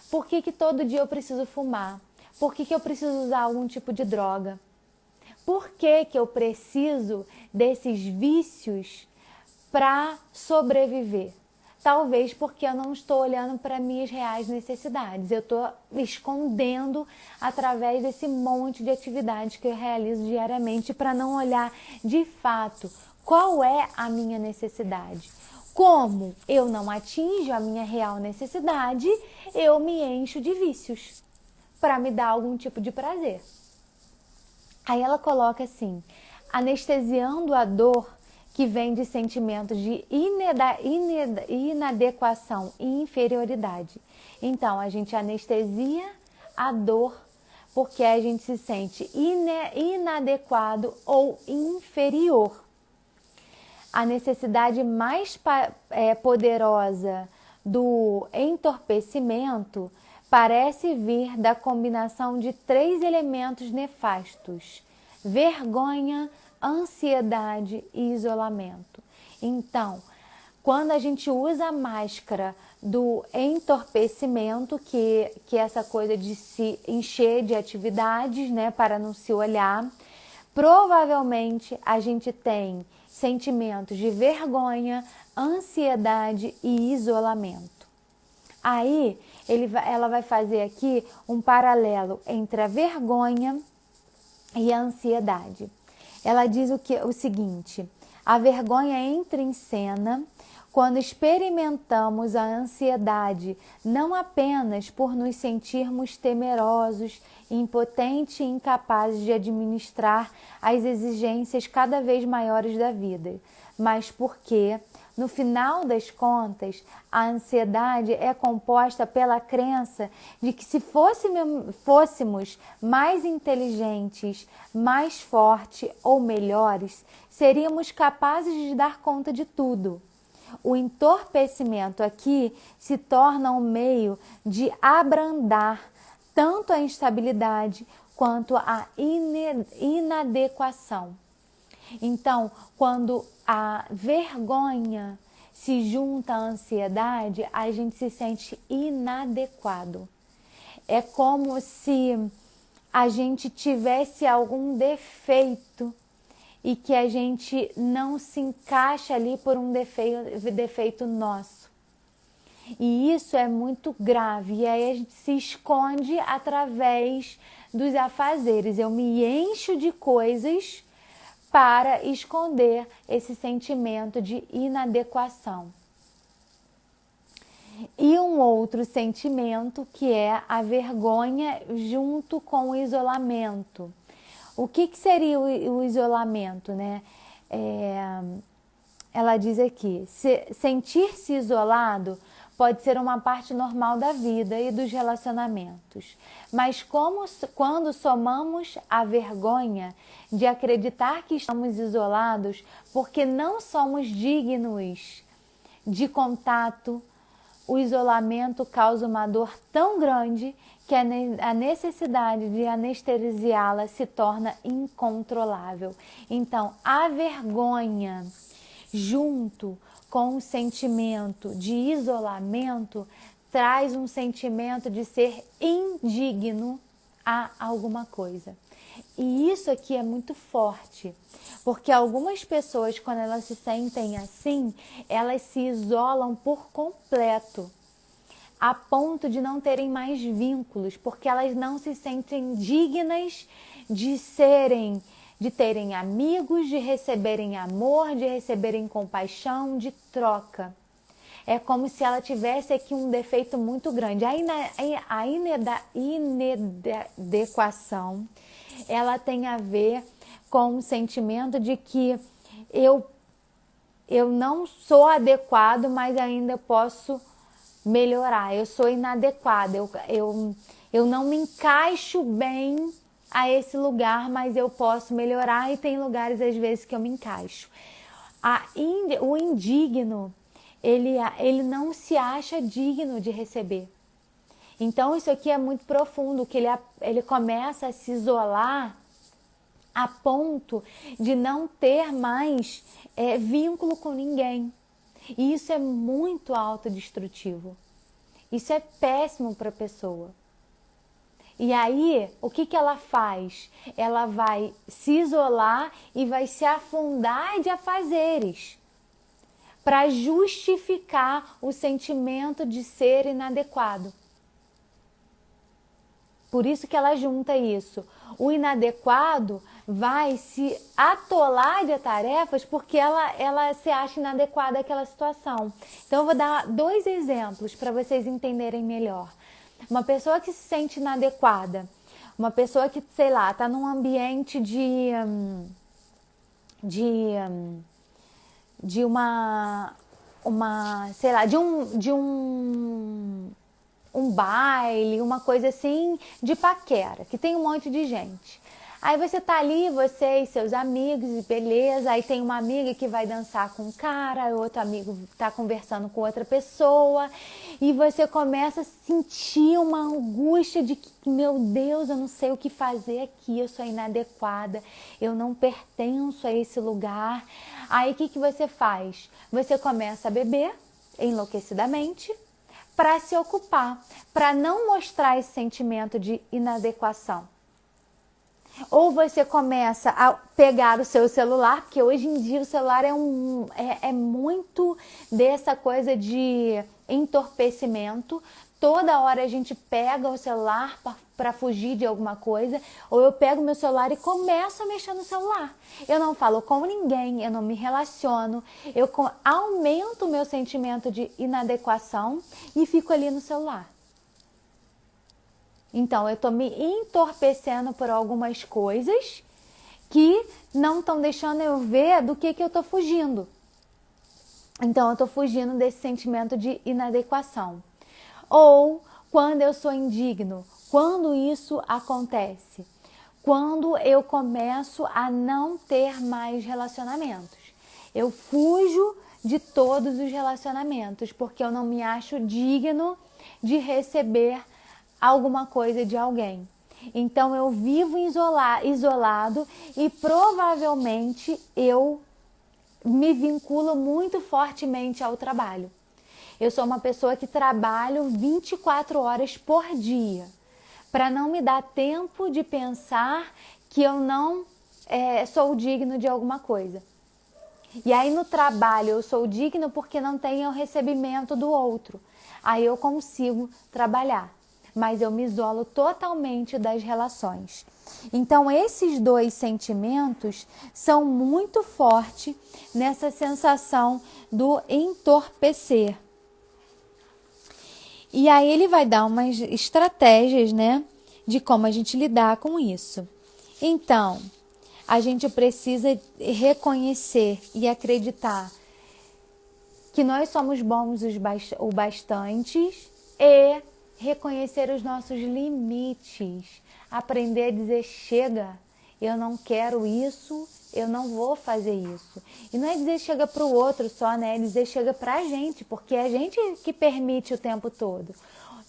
Por que todo dia eu preciso fumar? Por que eu preciso usar algum tipo de droga? Por que eu preciso desses vícios para sobreviver? Talvez porque eu não estou olhando para minhas reais necessidades. Eu estou escondendo através desse monte de atividades que eu realizo diariamente para não olhar de fato qual é a minha necessidade. Como eu não atinjo a minha real necessidade, eu me encho de vícios para me dar algum tipo de prazer. Aí ela coloca assim: anestesiando a dor que vem de sentimentos de inadequação e inferioridade. Então, a gente anestesia a dor porque a gente se sente inadequado ou inferior. A necessidade mais poderosa do entorpecimento parece vir da combinação de 3 elementos nefastos: vergonha, ansiedade e isolamento. Então, quando a gente usa a máscara do entorpecimento, que é essa coisa de se encher de atividades, né, para não se olhar, provavelmente a gente tem sentimentos de vergonha, ansiedade e isolamento. Aí, ela vai fazer aqui um paralelo entre a vergonha e a ansiedade. Ela diz o seguinte: a vergonha entra em cena quando experimentamos a ansiedade, não apenas por nos sentirmos temerosos, impotentes e incapazes de administrar as exigências cada vez maiores da vida, mas porque, no final das contas, a ansiedade é composta pela crença de que, se fôssemos mais inteligentes, mais fortes ou melhores, seríamos capazes de dar conta de tudo. O entorpecimento aqui se torna um meio de abrandar tanto a instabilidade quanto a inadequação. Então, quando a vergonha se junta à ansiedade, a gente se sente inadequado. É como se a gente tivesse algum defeito e que a gente não se encaixa ali por um defeito nosso. E isso é muito grave. E aí a gente se esconde através dos afazeres. Eu me encho de coisas para esconder esse sentimento de inadequação. E um outro sentimento que é a vergonha junto com o isolamento. O que seria o isolamento, né? Ela diz aqui, sentir-se isolado pode ser uma parte normal da vida e dos relacionamentos. Mas quando somamos a vergonha de acreditar que estamos isolados porque não somos dignos de contato, o isolamento causa uma dor tão grande que a necessidade de anestesiá-la se torna incontrolável. Então, a vergonha, junto com o sentimento de isolamento, traz um sentimento de ser indigno a alguma coisa. E isso aqui é muito forte, porque algumas pessoas, quando elas se sentem assim, elas se isolam por completo, a ponto de não terem mais vínculos, porque elas não se sentem dignas de terem amigos, de receberem amor, de receberem compaixão, de troca. É como se ela tivesse aqui um defeito muito grande. A inadequação, ela tem a ver com o sentimento de que eu não sou adequado, mas ainda posso melhorar. Eu sou inadequada, eu não me encaixo bem a esse lugar, mas eu posso melhorar, e tem lugares às vezes que eu me encaixo. O indigno, ele não se acha digno de receber. Então isso aqui é muito profundo, que ele começa a se isolar a ponto de não ter mais vínculo com ninguém. E isso é muito autodestrutivo. Isso é péssimo para a pessoa. E aí, o que ela faz? Ela vai se isolar e vai se afundar de afazeres para justificar o sentimento de ser inadequado. Por isso que ela junta isso. O inadequado vai se atolar de tarefas porque ela se acha inadequada àquela situação. Então eu vou dar 2 exemplos para vocês entenderem melhor. Uma pessoa que se sente inadequada, uma pessoa que, sei lá, está num ambiente de um baile, uma coisa assim de paquera, que tem um monte de gente. Aí você tá ali, você e seus amigos, e beleza, aí tem uma amiga que vai dançar com um cara, outro amigo tá conversando com outra pessoa, e você começa a sentir uma angústia de que, meu Deus, eu não sei o que fazer aqui, eu sou inadequada, eu não pertenço a esse lugar. Aí o que você faz? Você começa a beber enlouquecidamente, para se ocupar, para não mostrar esse sentimento de inadequação. Ou você começa a pegar o seu celular, porque hoje em dia o celular é muito dessa coisa de entorpecimento. Toda hora a gente pega o celular para fugir de alguma coisa, ou eu pego meu celular e começo a mexer no celular. Eu não falo com ninguém, eu não me relaciono, eu aumento o meu sentimento de inadequação e fico ali no celular. Então, eu estou me entorpecendo por algumas coisas que não estão deixando eu ver do que eu estou fugindo. Então, eu estou fugindo desse sentimento de inadequação. Ou quando eu sou indigno, quando isso acontece? Quando eu começo a não ter mais relacionamentos. Eu fujo de todos os relacionamentos, porque eu não me acho digno de receber alguma coisa de alguém. Então eu vivo isolado e provavelmente eu me vinculo muito fortemente ao trabalho. Eu sou uma pessoa que trabalho 24 horas por dia, para não me dar tempo de pensar que eu não sou digno de alguma coisa. E aí no trabalho eu sou digno porque não tenho o recebimento do outro. Aí eu consigo trabalhar, mas eu me isolo totalmente das relações. Então esses dois sentimentos são muito fortes nessa sensação do entorpecer. E aí ele vai dar umas estratégias, né, de como a gente lidar com isso. Então, a gente precisa reconhecer e acreditar que nós somos bons o bastante e reconhecer os nossos limites. Aprender a dizer chega, eu não quero isso, eu não vou fazer isso. E não é dizer chega para o outro só, né? É dizer chega para a gente, porque é a gente que permite o tempo todo.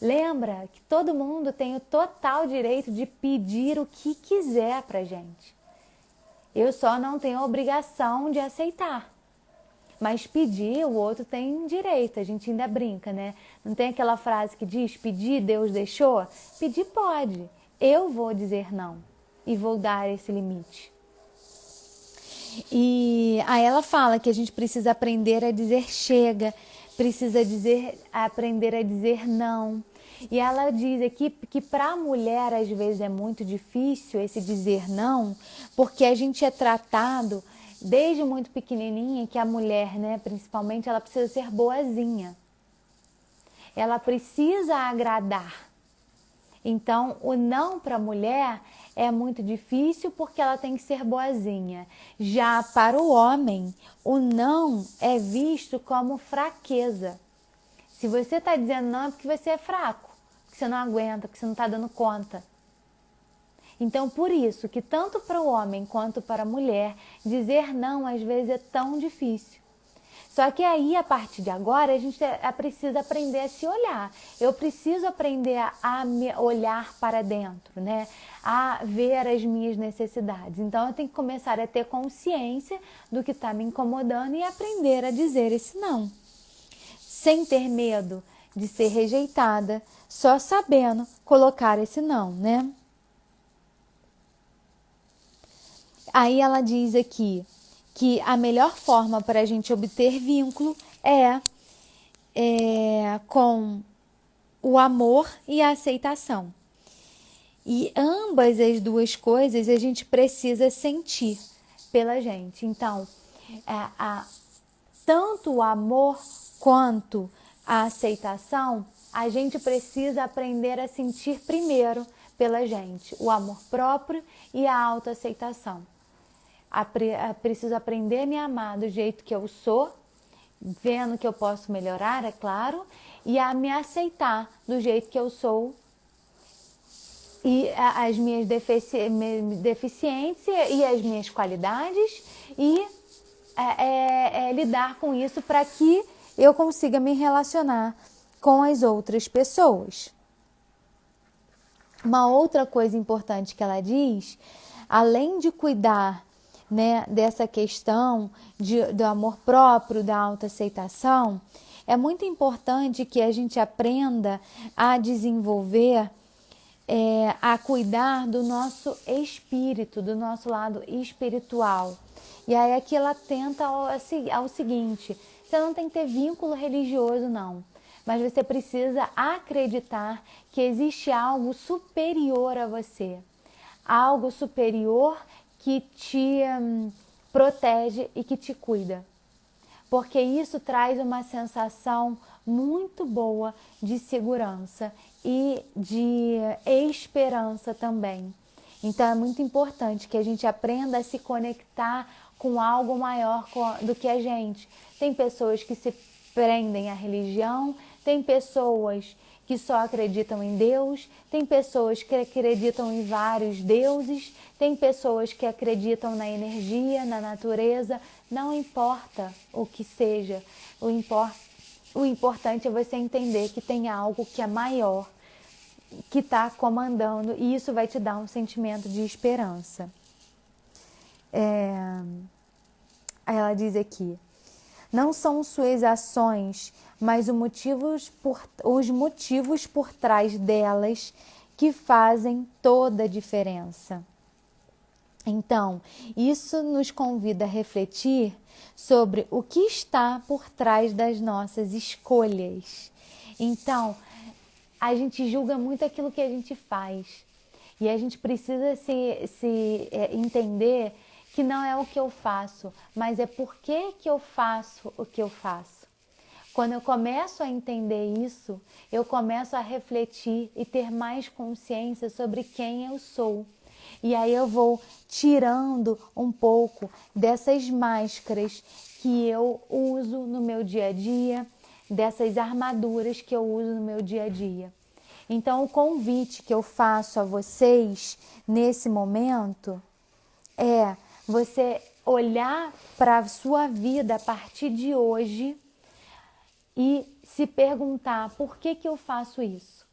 Lembra que todo mundo tem o total direito de pedir o que quiser pra gente. Eu só não tenho a obrigação de aceitar. Mas pedir, o outro tem direito, a gente ainda brinca, né? Não tem aquela frase que diz, pedir, Deus deixou? Pedir pode, eu vou dizer não e vou dar esse limite. E aí ela fala que a gente precisa aprender a dizer chega, precisa aprender a dizer não. E ela diz aqui que para a mulher às vezes é muito difícil esse dizer não, porque a gente é tratado desde muito pequenininha que a mulher, né, principalmente, ela precisa ser boazinha. Ela precisa agradar. Então, o não para a mulher é muito difícil porque ela tem que ser boazinha. Já para o homem, o não é visto como fraqueza. Se você está dizendo não é porque você é fraco, porque você não aguenta, porque você não está dando conta. Então, por isso que tanto para o homem quanto para a mulher, dizer não às vezes é tão difícil. Só que aí, a partir de agora, a gente precisa aprender a se olhar. Eu preciso aprender a me olhar para dentro, né? A ver as minhas necessidades. Então, eu tenho que começar a ter consciência do que está me incomodando e aprender a dizer esse não. Sem ter medo de ser rejeitada, só sabendo colocar esse não, né? Aí ela diz aqui que a melhor forma para a gente obter vínculo é com o amor e a aceitação. E ambas as duas coisas a gente precisa sentir pela gente. Então, tanto o amor quanto a aceitação, a gente precisa aprender a sentir primeiro pela gente. O amor próprio e a autoaceitação. Preciso aprender a me amar do jeito que eu sou, vendo que eu posso melhorar, é claro, e a me aceitar do jeito que eu sou e as minhas deficiências e as minhas qualidades e lidar com isso para que eu consiga me relacionar com as outras pessoas. Uma outra coisa importante que ela diz, além de cuidar, né, dessa questão do amor próprio, da autoaceitação, é muito importante que a gente aprenda a desenvolver, a cuidar do nosso espírito, do nosso lado espiritual. E aí aqui ela tenta ao seguinte, você não tem que ter vínculo religioso não, mas você precisa acreditar que existe algo superior a você, algo superior que te protege e que te cuida. Porque isso traz uma sensação muito boa de segurança e de esperança também. Então é muito importante que a gente aprenda a se conectar com algo maior do que a gente. Tem pessoas que se prendem à religião, tem pessoas que só acreditam em Deus, tem pessoas que acreditam em vários deuses, tem pessoas que acreditam na energia, na natureza, não importa o que seja, o importante é você entender que tem algo que é maior que está comandando, e isso vai te dar um sentimento de esperança. Aí ela diz aqui: não são suas ações, mas os motivos por trás delas que fazem toda a diferença. Então, isso nos convida a refletir sobre o que está por trás das nossas escolhas. Então, a gente julga muito aquilo que a gente faz. E a gente precisa entender que não é o que eu faço, mas é por que eu faço o que eu faço. Quando eu começo a entender isso, eu começo a refletir e ter mais consciência sobre quem eu sou. E aí eu vou tirando um pouco dessas máscaras que eu uso no meu dia a dia, dessas armaduras que eu uso no meu dia a dia. Então, o convite que eu faço a vocês nesse momento é você olhar para a sua vida a partir de hoje e se perguntar: por que eu faço isso?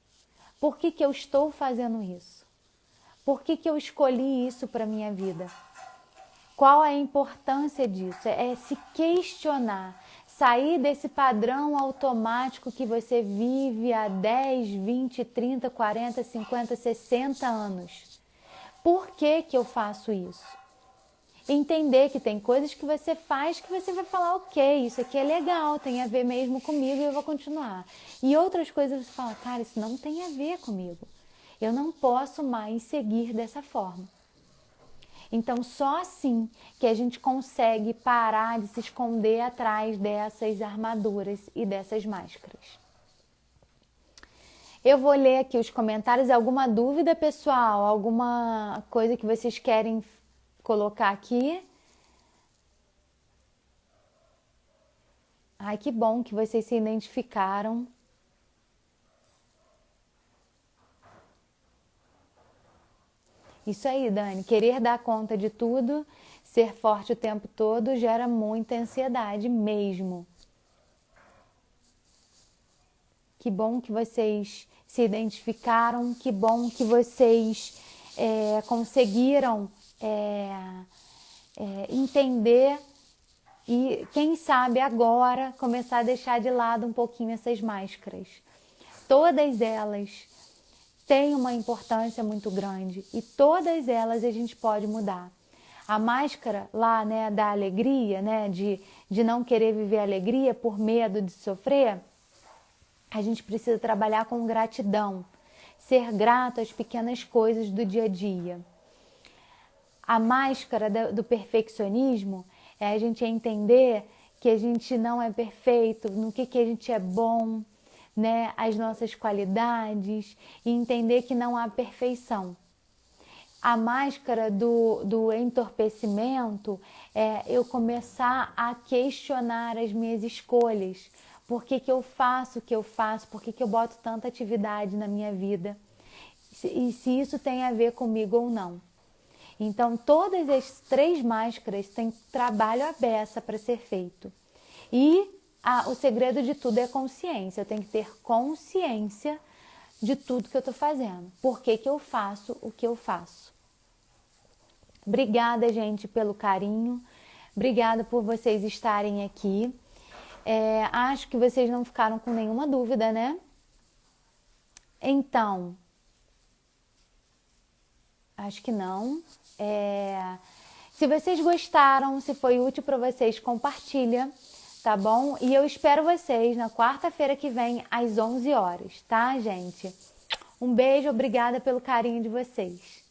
Por que eu estou fazendo isso? Por que eu escolhi isso para a minha vida? Qual é a importância disso? É se questionar, sair desse padrão automático que você vive há 10, 20, 30, 40, 50, 60 anos. Por que eu faço isso? Entender que tem coisas que você faz que você vai falar: ok, isso aqui é legal, tem a ver mesmo comigo e eu vou continuar. E outras coisas você fala: cara, isso não tem a ver comigo. Eu não posso mais seguir dessa forma. Então, só assim que a gente consegue parar de se esconder atrás dessas armaduras e dessas máscaras. Eu vou ler aqui os comentários. Alguma dúvida, pessoal? Alguma coisa que vocês querem colocar aqui? Ai, que bom que vocês se identificaram. Isso aí, Dani. Querer dar conta de tudo, ser forte o tempo todo, gera muita ansiedade mesmo. Que bom que vocês se identificaram, que bom que vocês conseguiram entender e, quem sabe, agora começar a deixar de lado um pouquinho essas máscaras. Todas elas têm uma importância muito grande e todas elas a gente pode mudar. A máscara lá, né, da alegria, né, de não querer viver a alegria por medo de sofrer, a gente precisa trabalhar com gratidão, ser grato às pequenas coisas do dia a dia. A máscara do perfeccionismo é a gente entender que a gente não é perfeito, no que a gente é bom, né? As nossas qualidades, e entender que não há perfeição. A máscara do entorpecimento é eu começar a questionar as minhas escolhas. Por que eu faço o que eu faço? Por que eu boto tanta atividade na minha vida? E se isso tem a ver comigo ou não. Então, todas as 3 máscaras têm trabalho à beça para ser feito. E o segredo de tudo é a consciência. Eu tenho que ter consciência de tudo que eu estou fazendo. Por que eu faço o que eu faço? Obrigada, gente, pelo carinho. Obrigada por vocês estarem aqui. Acho que vocês não ficaram com nenhuma dúvida, né? Então, acho que não. Se vocês gostaram, se foi útil para vocês, compartilha, tá bom? E eu espero vocês na quarta-feira que vem, às 11 horas, tá, gente? Um beijo, obrigada pelo carinho de vocês.